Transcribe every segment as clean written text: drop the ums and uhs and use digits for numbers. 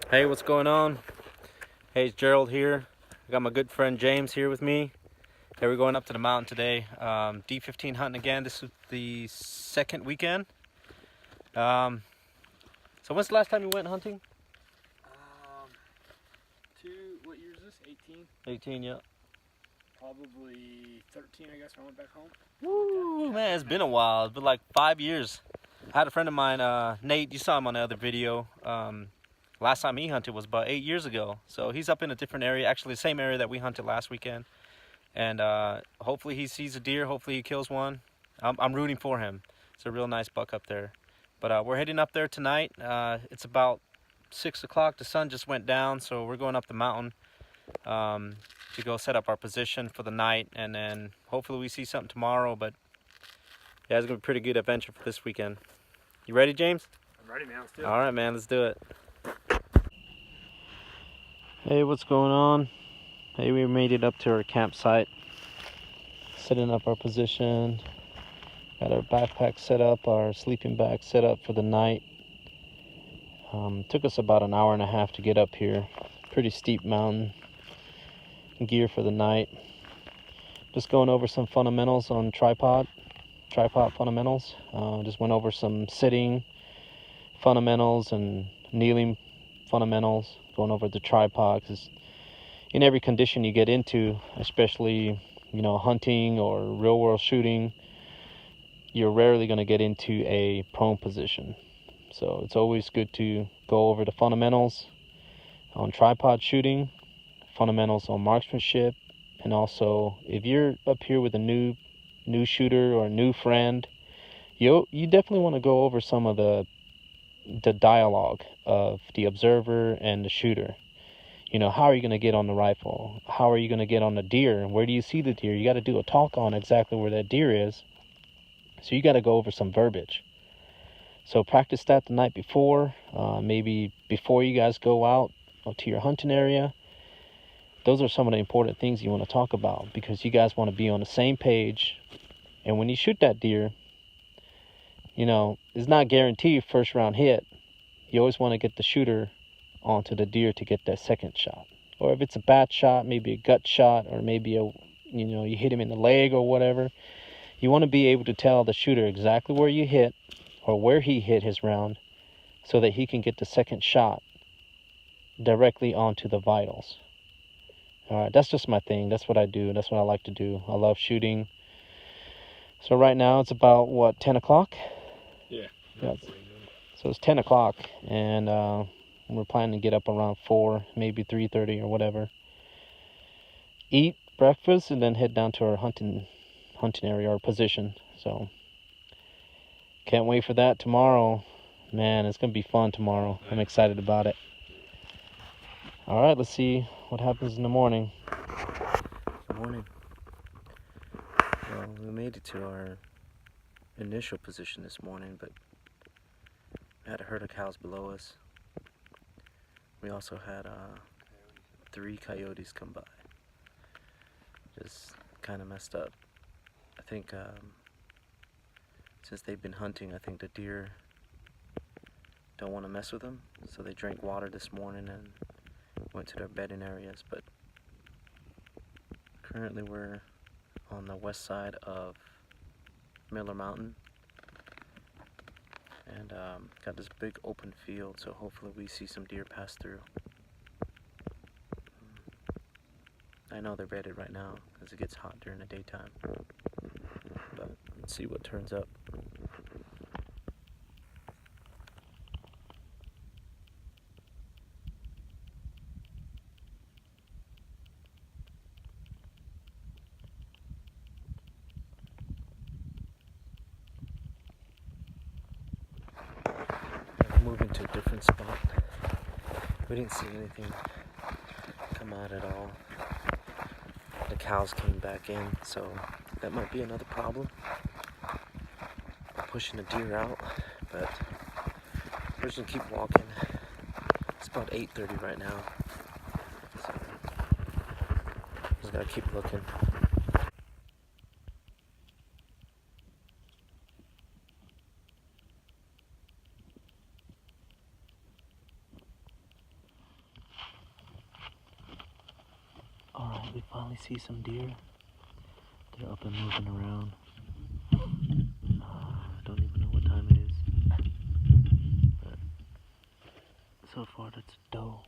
Hey, what's going on? Hey, it's Gerald here. I got my good friend James here with me. Hey, we're going up to the mountain today. D15 hunting again. This is the second weekend. So when's the last time you went hunting? What year is this? 18? 18, yeah. Probably 13, I guess, when I went back home. Woo, man, it's been a while. It's been like 5 years. I had a friend of mine, Nate, you saw him on the other video. Last time he hunted was about 8 years ago. So he's up in a different area, actually the same area that we hunted last weekend. And hopefully he sees a deer. Hopefully he kills one. I'm rooting for him. It's a real nice buck up there. But we're heading up there tonight. It's about 6 o'clock. The sun just went down, so we're going up the mountain to go set up our position for the night. And then hopefully we see something tomorrow. But yeah, it's going to be a pretty good adventure for this weekend. You ready, James? I'm ready, man. Let's do it. All right, man. Let's do it. Hey, what's going on? Hey, we made it up to our campsite. Setting up our position. Got our backpack set up, our sleeping bag set up for the night. Took us about an hour and a half to get up here. Pretty steep mountain. Gear for the night. Just going over some fundamentals on tripod fundamentals. Just went over some sitting fundamentals and kneeling fundamentals. Going over the tripod, because in every condition you get into, especially hunting or real world shooting, you're rarely going to get into a prone position. So it's always good to go over the fundamentals on tripod shooting, fundamentals on marksmanship, and also if you're up here with a new shooter or a new friend, you definitely want to go over some of the dialogue of the observer and the shooter. How are you going to get on the rifle? How are you going to get on the deer? Where do you see the deer? You got to do a talk on exactly where that deer is. So you got to go over some verbiage. So practice that the night before, maybe before you guys go out to your hunting area. Those are some of the important things you want to talk about, because you guys want to be on the same page. And when you shoot that deer, it's not guaranteed first round hit. You always want to get the shooter onto the deer to get that second shot. Or if it's a bad shot, maybe a gut shot, or maybe you hit him in the leg or whatever, you want to be able to tell the shooter exactly where you hit or where he hit his round, so that he can get the second shot directly onto the vitals. All right, that's just my thing. That's what I do. That's what I like to do. I love shooting. So right now it's about 10 o'clock? Yeah. So it's 10 o'clock, and we're planning to get up around 4, maybe 3:30 or whatever. Eat breakfast and then head down to our hunting area or position. So can't wait for that tomorrow. Man, it's going to be fun tomorrow. I'm excited about it. All right, let's see what happens in the morning. Good morning. Well, we made it to our initial position this morning, but we had a herd of cows below us. We also had 3 coyotes come by. Just kind of messed up. I think since they've been hunting, I think the deer don't want to mess with them, so they drank water this morning and went to their bedding areas. But currently we're on the west side of Miller Mountain, and got this big open field, so hopefully we see some deer pass through. I know they're bedded right now because it gets hot during the daytime, but let's see what turns up. We're moving to a different spot. We didn't see anything come out at all. The cows came back in, so that might be another problem, pushing the deer out. But we're just gonna keep walking. It's about 8:30 right now, so just gotta keep looking. we finally see some deer. They're up and moving around. I don't even know what time it is. But so far, that's a doe.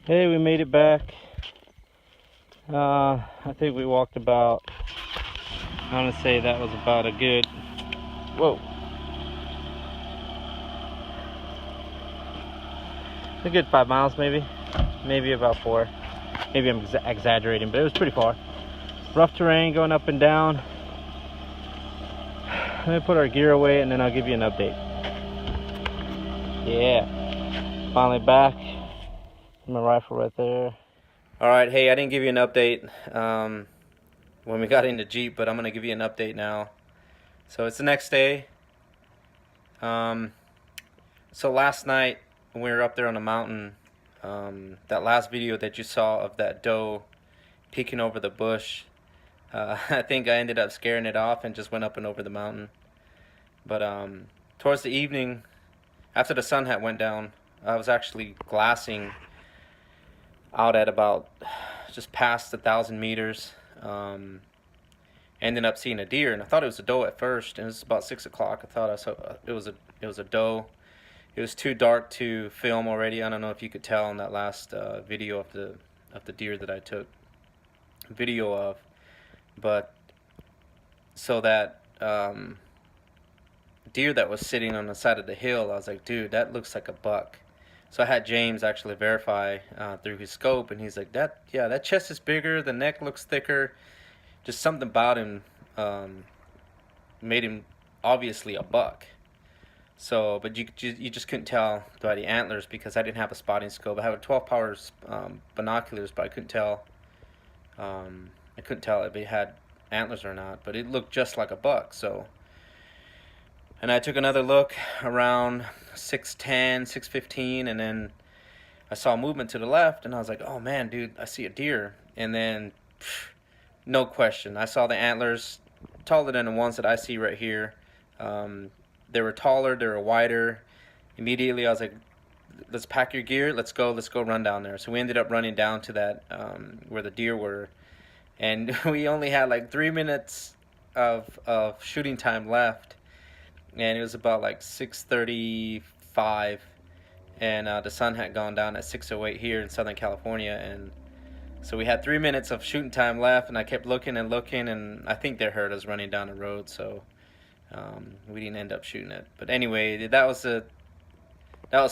Hey, we made it back. I think we walked about, I want to say that was about a good, whoa. A good 5 miles maybe. Maybe about 4. Maybe I'm exaggerating, but it was pretty far. Rough terrain going up and down. Let me put our gear away and then I'll give you an update. Yeah, finally back. My rifle right there. All right, hey, I didn't give you an update when we got into Jeep, but I'm gonna give you an update now. So it's the next day. So last night when we were up there on the mountain, that last video that you saw of that doe peeking over the bush, I think I ended up scaring it off and just went up and over the mountain. But towards the evening, after the sun had went down, I was actually glassing out at about just past 1,000 meters. Ended up seeing a deer, and I thought it was a doe at first. And it was about 6 o'clock. I thought I saw it was a doe. It was too dark to film already. I don't know if you could tell in that last video of the deer that I took video of, but so that deer that was sitting on the side of the hill, I was like, dude, that looks like a buck. So I had James actually verify through his scope, and he's like, that chest is bigger, the neck looks thicker, just something about him made him obviously a buck. So, but you just couldn't tell by the antlers because I didn't have a spotting scope. I have a 12 power binoculars, but I couldn't tell. I couldn't tell if it had antlers or not, but it looked just like a buck. So, and I took another look around 6:10, 6:15, and then I saw movement to the left, and I was like, "Oh man, dude, I see a deer." And then, no question, I saw the antlers taller than the ones that I see right here. They were taller, they were wider. Immediately I was like, let's pack your gear, let's go run down there. So we ended up running down to that where the deer were, and we only had like 3 minutes of shooting time left, and it was about like 6:35, and the sun had gone down at 6:08 here in Southern California, and so we had 3 minutes of shooting time left, and I kept looking and looking, and I think they heard us running down the road, so we didn't end up shooting it. But anyway, that was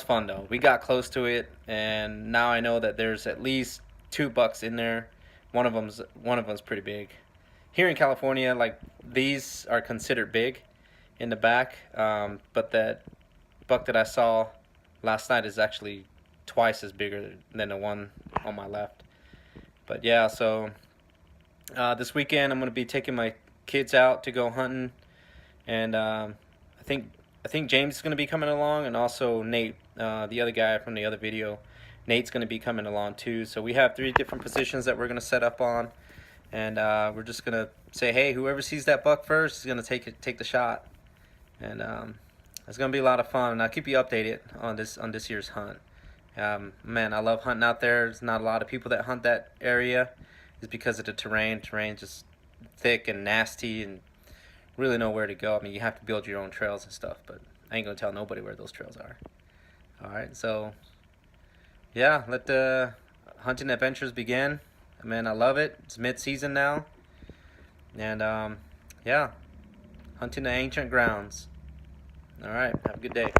fun though. We got close to it, and now I know that there's at least 2 bucks in there. One of them's pretty big. Here in California, like, these are considered big in the back, but that buck that I saw last night is actually twice as bigger than the one on my left. But yeah, so this weekend I'm gonna be taking my kids out to go hunting, and I think James is gonna be coming along, and also Nate, the other guy from the other video. Nate's gonna be coming along too. So we have 3 different positions that we're gonna set up on, and we're just gonna say, hey, whoever sees that buck first is gonna take the shot, and it's gonna be a lot of fun. And I'll keep you updated on this year's hunt. Man, I love hunting out there. There's not a lot of people that hunt that area, just because of the terrain. Terrain's just thick and nasty, and really know where to go. I mean, you have to build your own trails and stuff, but I ain't gonna tell nobody where those trails are. All right, so yeah, let the hunting adventures begin. Man, I love it. It's mid-season now, and yeah, hunting the ancient grounds. All right, have a good day.